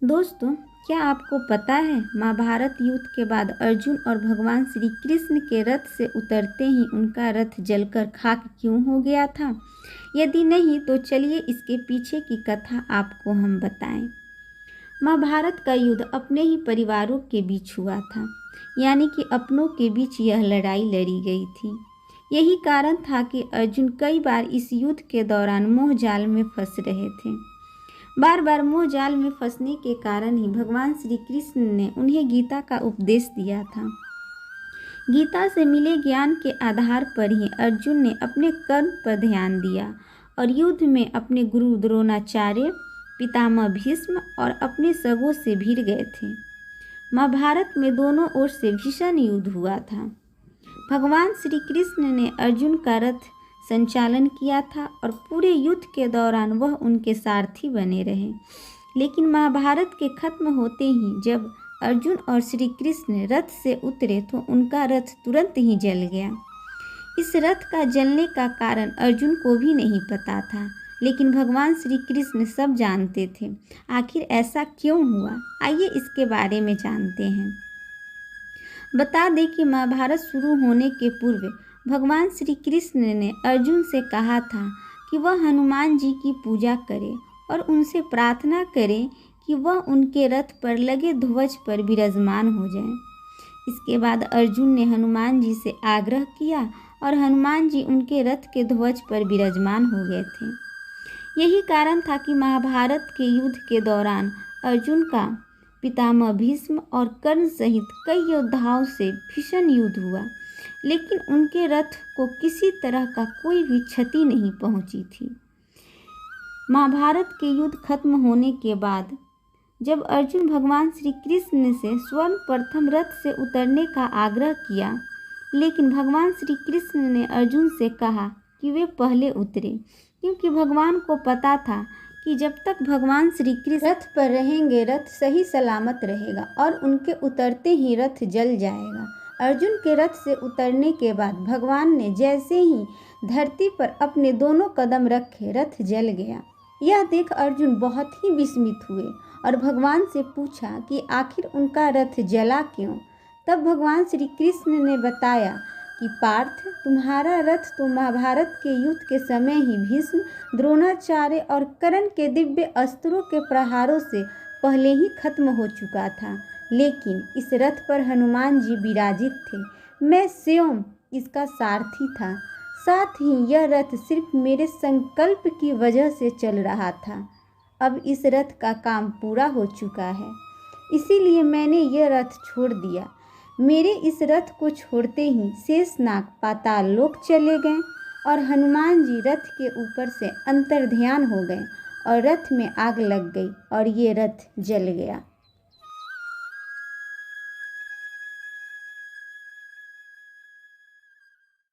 दोस्तों, क्या आपको पता है महाभारत युद्ध के बाद अर्जुन और भगवान श्री कृष्ण के रथ से उतरते ही उनका रथ जलकर खाक क्यों हो गया था? यदि नहीं तो चलिए इसके पीछे की कथा आपको हम बताएं। महाभारत का युद्ध अपने ही परिवारों के बीच हुआ था, यानी कि अपनों के बीच यह लड़ाई लड़ी गई थी। यही कारण था कि अर्जुन कई बार इस युद्ध के दौरान मोह जाल में फंस रहे थे। बार बार मोह जाल में फंसने के कारण ही भगवान श्री कृष्ण ने उन्हें गीता का उपदेश दिया था। गीता से मिले ज्ञान के आधार पर ही अर्जुन ने अपने कर्म पर ध्यान दिया और युद्ध में अपने गुरु द्रोणाचार्य, पितामह भीष्म और अपने सगों से भिड़ गए थे। महाभारत में दोनों ओर से भीषण युद्ध हुआ था। भगवान श्री कृष्ण ने अर्जुन का रथ संचालन किया था और पूरे युद्ध के दौरान वह उनके सारथी बने रहे। लेकिन महाभारत के खत्म होते ही जब अर्जुन और श्री कृष्ण रथ से उतरे तो उनका रथ तुरंत ही जल गया। इस रथ का जलने का कारण अर्जुन को भी नहीं पता था, लेकिन भगवान श्री कृष्ण सब जानते थे। आखिर ऐसा क्यों हुआ, आइए इसके बारे में जानते हैं। बता दें कि महाभारत शुरू होने के पूर्व भगवान श्री कृष्ण ने अर्जुन से कहा था कि वह हनुमान जी की पूजा करे और उनसे प्रार्थना करे कि वह उनके रथ पर लगे ध्वज पर विराजमान हो जाए। इसके बाद अर्जुन ने हनुमान जी से आग्रह किया और हनुमान जी उनके रथ के ध्वज पर विराजमान हो गए थे। यही कारण था कि महाभारत के युद्ध के दौरान अर्जुन का पितामह भीष्म और कर्ण सहित कई योद्धाओं से भीषण युद्ध हुआ, लेकिन उनके रथ को किसी तरह का कोई भी क्षति नहीं पहुंची थी। महाभारत के युद्ध खत्म होने के बाद जब अर्जुन भगवान श्री कृष्ण से स्वयं प्रथम रथ से उतरने का आग्रह किया, लेकिन भगवान श्री कृष्ण ने अर्जुन से कहा कि वे पहले उतरे, क्योंकि भगवान को पता था कि जब तक भगवान श्री कृष्ण रथ पर रहेंगे रथ सही सलामत रहेगा और उनके उतरते ही रथ जल जाएगा। अर्जुन के रथ से उतरने के बाद भगवान ने जैसे ही धरती पर अपने दोनों कदम रखे रथ जल गया। यह देख अर्जुन बहुत ही विस्मित हुए और भगवान से पूछा कि आखिर उनका रथ जला क्यों। तब भगवान श्री कृष्ण ने बताया कि पार्थ, तुम्हारा रथ तो महाभारत के युद्ध के समय ही भीष्म, द्रोणाचार्य और कर्ण के दिव्य अस्त्रों के प्रहारों से पहले ही खत्म हो चुका था, लेकिन इस रथ पर हनुमान जी विराजित थे। मैं स्वयं इसका सारथी था। साथ ही यह रथ सिर्फ मेरे संकल्प की वजह से चल रहा था। अब इस रथ का काम पूरा हो चुका है, इसीलिए मैंने यह रथ छोड़ दिया। मेरे इस रथ को छोड़ते ही शेषनाग पाताल लोक चले गए और हनुमान जी रथ के ऊपर से अंतर्ध्यान हो गए और रथ में आग लग गई और ये रथ जल गया।